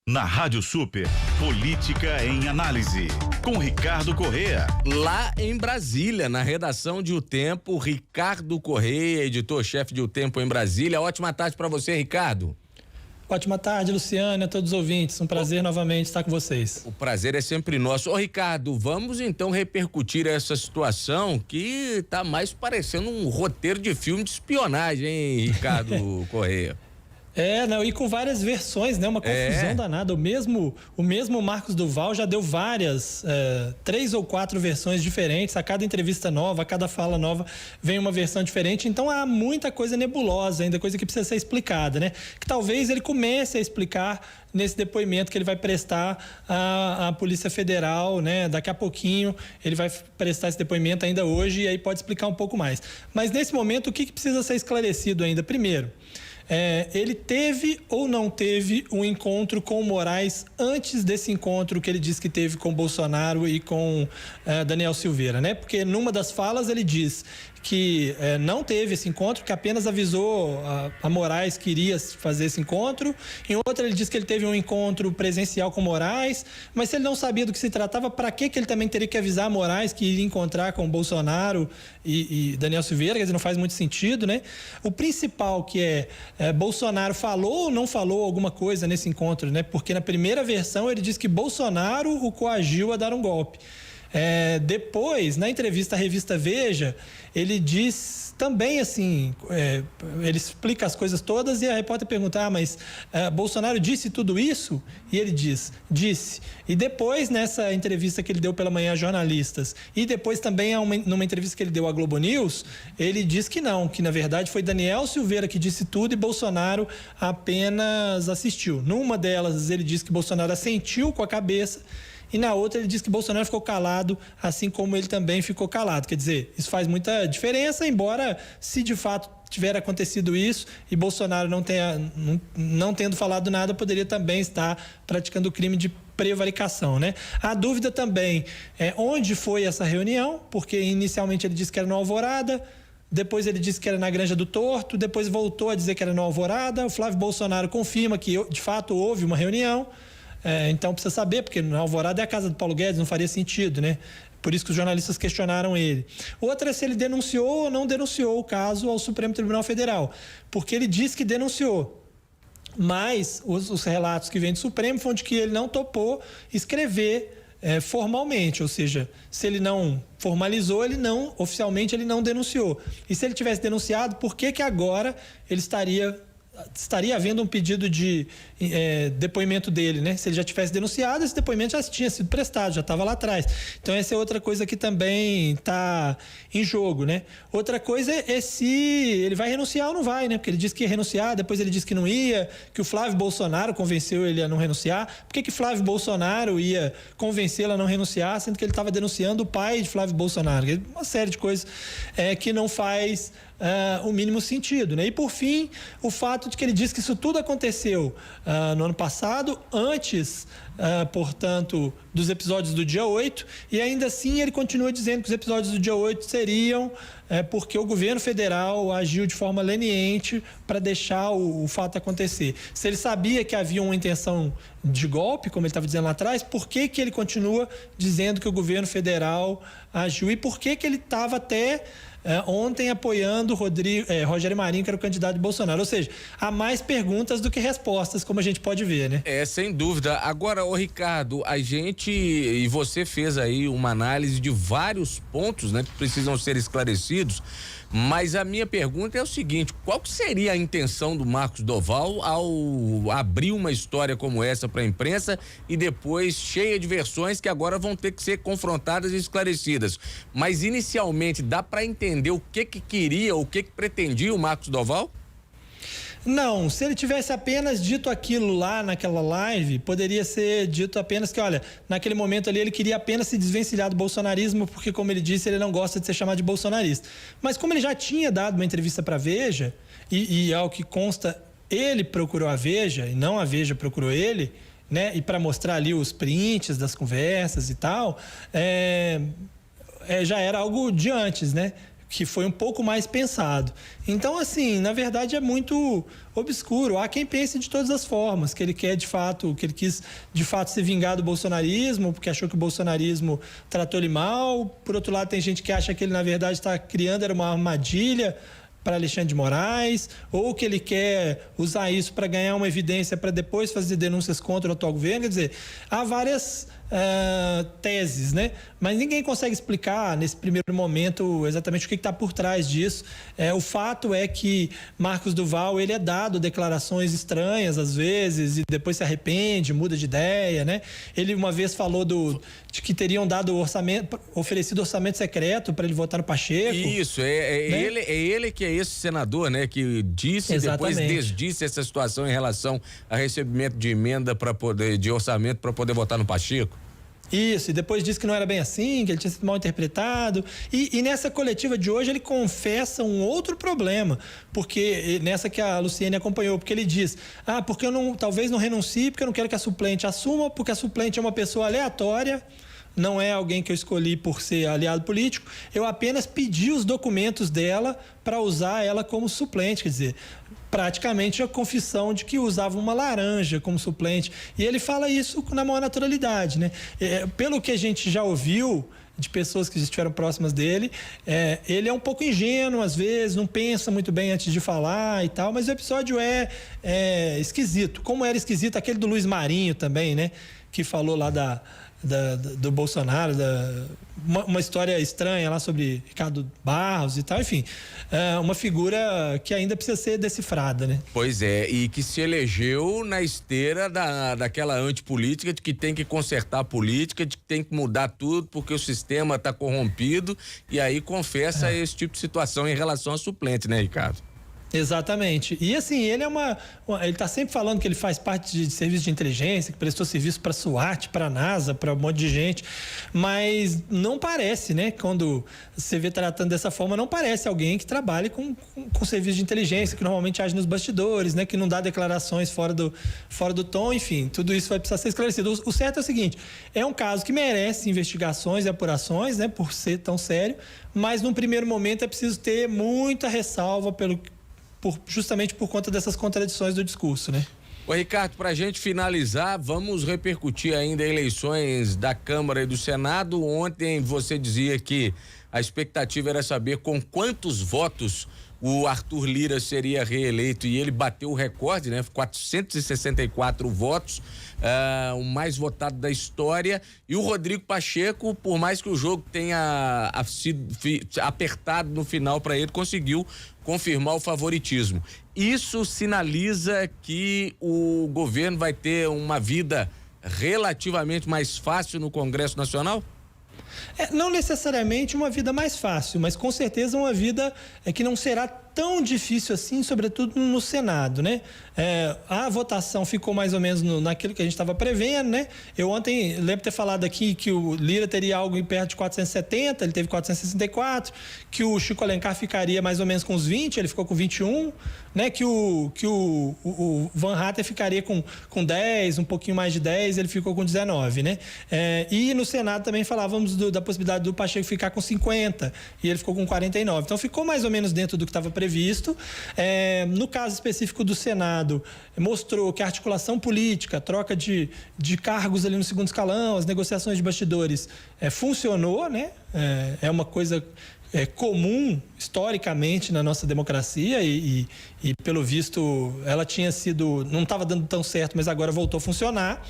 Na Rádio Super, Política em Análise, com Ricardo Corrêa. Lá em Brasília, na redação de O Tempo, Ricardo Corrêa, editor-chefe de O Tempo em Brasília. Ótima tarde para você, Ricardo. Ótima tarde, Luciana, a todos os ouvintes. Um prazer novamente estar com vocês. O prazer é sempre nosso. Ô, Ricardo, vamos então repercutir essa situação que tá mais parecendo um roteiro de filme de espionagem, hein, Ricardo Corrêa? E com várias versões, né? Uma confusão danada. O mesmo Marcos Duval já deu várias, 3 ou 4 versões diferentes. A cada entrevista nova, a cada fala nova, vem uma versão diferente. Então há muita coisa nebulosa ainda, coisa que precisa ser explicada, né? Que talvez ele comece a explicar nesse depoimento que ele vai prestar à Polícia Federal, né? Daqui a pouquinho ele vai prestar esse depoimento ainda hoje e aí pode explicar um pouco mais. Mas nesse momento, o que precisa ser esclarecido ainda? Primeiro, ele teve ou não teve um encontro com o Moraes antes desse encontro que ele disse que teve com Bolsonaro e com Daniel Silveira, né? Porque numa das falas ele diz que não teve esse encontro, que apenas avisou a Moraes que iria fazer esse encontro. Em outra ele disse que ele teve um encontro presencial com Moraes, mas se ele não sabia do que se tratava, para que ele também teria que avisar a Moraes que iria encontrar com Bolsonaro e Daniel Silveira? Quer dizer, não faz muito sentido, né? O principal que Bolsonaro falou ou não falou alguma coisa nesse encontro, né? Porque na primeira versão ele disse que Bolsonaro o coagiu a dar um golpe. Depois, na entrevista à revista Veja, ele diz também assim, ele explica as coisas todas e a repórter pergunta, mas Bolsonaro disse tudo isso? E ele disse. E depois, nessa entrevista que ele deu pela manhã a jornalistas, e depois também numa entrevista que ele deu à Globo News, ele diz que não, que na verdade foi Daniel Silveira que disse tudo e Bolsonaro apenas assistiu. Numa delas, ele disse que Bolsonaro assentiu com a cabeça, e na outra ele diz que Bolsonaro ficou calado, assim como ele também ficou calado. Quer dizer, isso faz muita diferença, embora se de fato tiver acontecido isso e Bolsonaro não tendo falado nada, poderia também estar praticando o crime de prevaricação, né? A dúvida também é onde foi essa reunião, porque inicialmente ele disse que era no Alvorada, depois ele disse que era na Granja do Torto, depois voltou a dizer que era no Alvorada. O Flávio Bolsonaro confirma que de fato houve uma reunião. Então precisa saber, porque na Alvorada é a casa do Paulo Guedes, não faria sentido, né? Por isso que os jornalistas questionaram ele. Outra é se ele denunciou ou não denunciou o caso ao Supremo Tribunal Federal, porque ele disse que denunciou, mas os relatos que vêm do Supremo foram de que ele não topou escrever formalmente, ou seja, se ele não formalizou, oficialmente ele não denunciou. E se ele tivesse denunciado, por que agora ele estaria havendo um pedido de depoimento dele, né? Se ele já tivesse denunciado, esse depoimento já tinha sido prestado, já estava lá atrás. Então essa é outra coisa que também está em jogo, né? Outra coisa é se ele vai renunciar ou não vai, né? Porque ele disse que ia renunciar, depois ele disse que não ia, que o Flávio Bolsonaro convenceu ele a não renunciar. Por que Flávio Bolsonaro ia convencê-lo a não renunciar, sendo que ele estava denunciando o pai de Flávio Bolsonaro? Uma série de coisas que não faz o mínimo sentido, né? E por fim, o fato de que ele disse que isso tudo aconteceu no ano passado, antes, portanto, dos episódios do dia 8, e ainda assim ele continua dizendo que os episódios do dia 8 seriam porque o governo federal agiu de forma leniente para deixar o fato acontecer. Se ele sabia que havia uma intenção de golpe, como ele estava dizendo lá atrás, por que ele continua dizendo que o governo federal agiu? E por que ele estava até ontem apoiando Rogério Marinho, que era o candidato de Bolsonaro? Ou seja, há mais perguntas do que respostas, como a gente pode ver, né? Sem dúvida. Agora, Ricardo, a gente e você fez aí uma análise de vários pontos, né, que precisam ser esclarecidos, mas a minha pergunta é o seguinte: qual que seria a intenção do Marcos Duval ao abrir uma história como essa para a imprensa e depois cheia de versões que agora vão ter que ser confrontadas e esclarecidas? Mas inicialmente dá para entender o que queria, o que pretendia o Marcos Duval? Não, se ele tivesse apenas dito aquilo lá naquela live, poderia ser dito apenas que, olha, naquele momento ali ele queria apenas se desvencilhar do bolsonarismo, porque, como ele disse, ele não gosta de ser chamado de bolsonarista. Mas como ele já tinha dado uma entrevista para a Veja, e ao que consta, ele procurou a Veja, e não a Veja procurou ele, né? E para mostrar ali os prints das conversas e tal, já era algo de antes, né? que foi um pouco mais pensado. Então, assim, na verdade é muito obscuro. Há quem pense de todas as formas, que ele quer de fato, que ele quis de fato se vingar do bolsonarismo, porque achou que o bolsonarismo tratou ele mal. Por outro lado, tem gente que acha que ele, na verdade, está criando uma armadilha para Alexandre de Moraes, ou que ele quer usar isso para ganhar uma evidência para depois fazer denúncias contra o atual governo. Quer dizer, há várias teses, né? Mas ninguém consegue explicar nesse primeiro momento exatamente o que está por trás disso. O fato é que Marcos Duval, ele é dado declarações estranhas às vezes e depois se arrepende, muda de ideia, né? Ele uma vez falou de que teriam dado oferecido orçamento secreto para ele votar no Pacheco. Isso, né? ele que é esse senador, né? Que disse Exatamente. Depois desdisse essa situação em relação a recebimento de emenda de orçamento para poder votar no Pacheco. Isso, e depois disse que não era bem assim, que ele tinha sido mal interpretado. E nessa coletiva de hoje ele confessa um outro problema, porque nessa que a Luciene acompanhou, porque ele diz, porque eu talvez não renuncie, porque eu não quero que a suplente assuma, porque a suplente é uma pessoa aleatória, não é alguém que eu escolhi por ser aliado político, eu apenas pedi os documentos dela para usar ela como suplente, quer dizer, praticamente a confissão de que usava uma laranja como suplente. E ele fala isso na maior naturalidade, né? Pelo que a gente já ouviu de pessoas que estiveram próximas dele, ele é um pouco ingênuo às vezes, não pensa muito bem antes de falar e tal, mas o episódio é esquisito, como era esquisito aquele do Luiz Marinho também, né? Que falou lá do Bolsonaro, uma história estranha lá sobre Ricardo Barros e tal, enfim, uma figura que ainda precisa ser decifrada, né? Pois é, e que se elegeu na esteira daquela antipolítica de que tem que consertar a política, de que tem que mudar tudo porque o sistema está corrompido, e aí confessa esse tipo de situação em relação a suplente, né, Ricardo? Exatamente. E assim, ele ele está sempre falando que ele faz parte de serviço de inteligência, que prestou serviço para a SWAT, para a NASA, para um monte de gente, mas não parece, né? Quando você vê tratando dessa forma, não parece alguém que trabalhe com serviço de inteligência, que normalmente age nos bastidores, né? Que não dá declarações fora do tom, enfim, tudo isso vai precisar ser esclarecido. O certo é o seguinte, é um caso que merece investigações e apurações, né? Por ser tão sério, mas num primeiro momento é preciso ter muita ressalva justamente por conta dessas contradições do discurso, né? Ô Ricardo, para a gente finalizar, vamos repercutir ainda eleições da Câmara e do Senado. Ontem você dizia que a expectativa era saber com quantos votos o Arthur Lira seria reeleito, e ele bateu o recorde, né? 464 votos, o mais votado da história. E o Rodrigo Pacheco, por mais que o jogo tenha sido apertado no final para ele, conseguiu confirmar o favoritismo. Isso sinaliza que o governo vai ter uma vida relativamente mais fácil no Congresso Nacional? Não necessariamente uma vida mais fácil, mas com certeza uma vida que não será tão difícil assim, sobretudo no Senado, né? A votação ficou mais ou menos naquilo que a gente estava prevendo, né? Eu ontem lembro ter falado aqui que o Lira teria algo em perto de 470, ele teve 464, que o Chico Alencar ficaria mais ou menos com uns 20, ele ficou com 21, né? Que o Van Hatten ficaria com 10, um pouquinho mais de 10, ele ficou com 19, né? E no Senado também falávamos da possibilidade do Pacheco ficar com 50, e ele ficou com 49. Então ficou mais ou menos dentro do que estava previsto. No caso específico do Senado, mostrou que a articulação política, a troca de cargos ali no segundo escalão, as negociações de bastidores funcionou, né? É uma coisa comum historicamente na nossa democracia e pelo visto ela não estava dando tão certo, mas agora voltou a funcionar.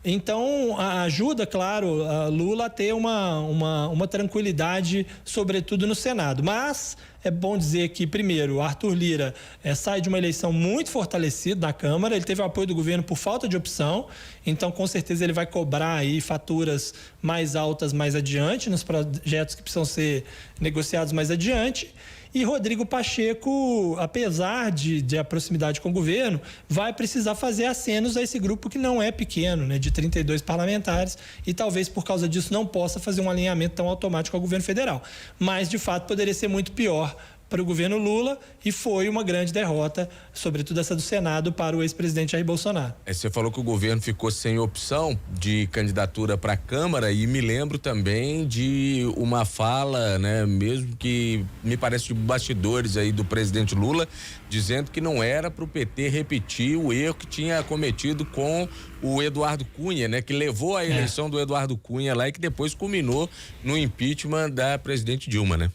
Então, ajuda, claro, a Lula a ter uma tranquilidade, sobretudo no Senado. Mas é bom dizer que, primeiro, o Arthur Lira sai de uma eleição muito fortalecido na Câmara, ele teve o apoio do governo por falta de opção, então, com certeza, ele vai cobrar aí faturas mais altas mais adiante, nos projetos que precisam ser negociados mais adiante. E Rodrigo Pacheco, apesar de a proximidade com o governo, vai precisar fazer acenos a esse grupo que não é pequeno, né, de 32 parlamentares, e talvez por causa disso não possa fazer um alinhamento tão automático ao governo federal. Mas, de fato, poderia ser muito pior para o governo Lula e foi uma grande derrota, sobretudo essa do Senado, para o ex-presidente Jair Bolsonaro. Você falou que o governo ficou sem opção de candidatura para a Câmara e me lembro também de uma fala, né, mesmo que me parece de bastidores aí do presidente Lula, dizendo que não era para o PT repetir o erro que tinha cometido com o Eduardo Cunha, né, que levou a eleição do Eduardo Cunha lá e que depois culminou no impeachment da presidente Dilma, né?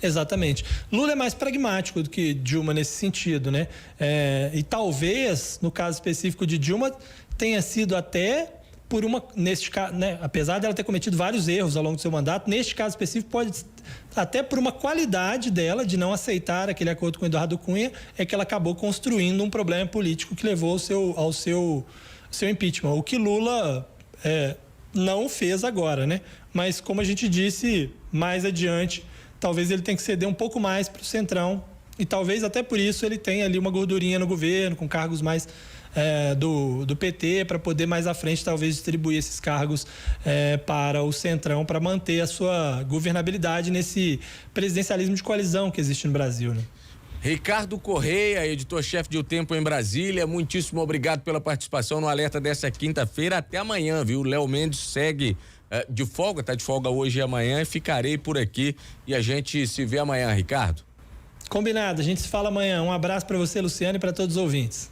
Exatamente. Lula é mais pragmático do que Dilma nesse sentido, né? E talvez, no caso específico de Dilma, tenha sido até por neste caso, né? Apesar dela ter cometido vários erros ao longo do seu mandato, neste caso específico pode até por uma qualidade dela de não aceitar aquele acordo com Eduardo Cunha, é que ela acabou construindo um problema político que levou ao seu impeachment. O que Lula não fez agora, né? Mas como a gente disse mais adiante, talvez ele tenha que ceder um pouco mais para o Centrão e talvez até por isso ele tenha ali uma gordurinha no governo, com cargos mais do PT, para poder mais à frente talvez distribuir esses cargos para o Centrão, para manter a sua governabilidade nesse presidencialismo de coalizão que existe no Brasil, né? Ricardo Correia, editor-chefe de O Tempo em Brasília, muitíssimo obrigado pela participação no Alerta dessa quinta-feira. Até amanhã, viu? Léo Mendes segue de folga, tá de folga hoje e amanhã, e ficarei por aqui e a gente se vê amanhã, Ricardo. Combinado, a gente se fala amanhã. Um abraço para você, Luciano, e para todos os ouvintes.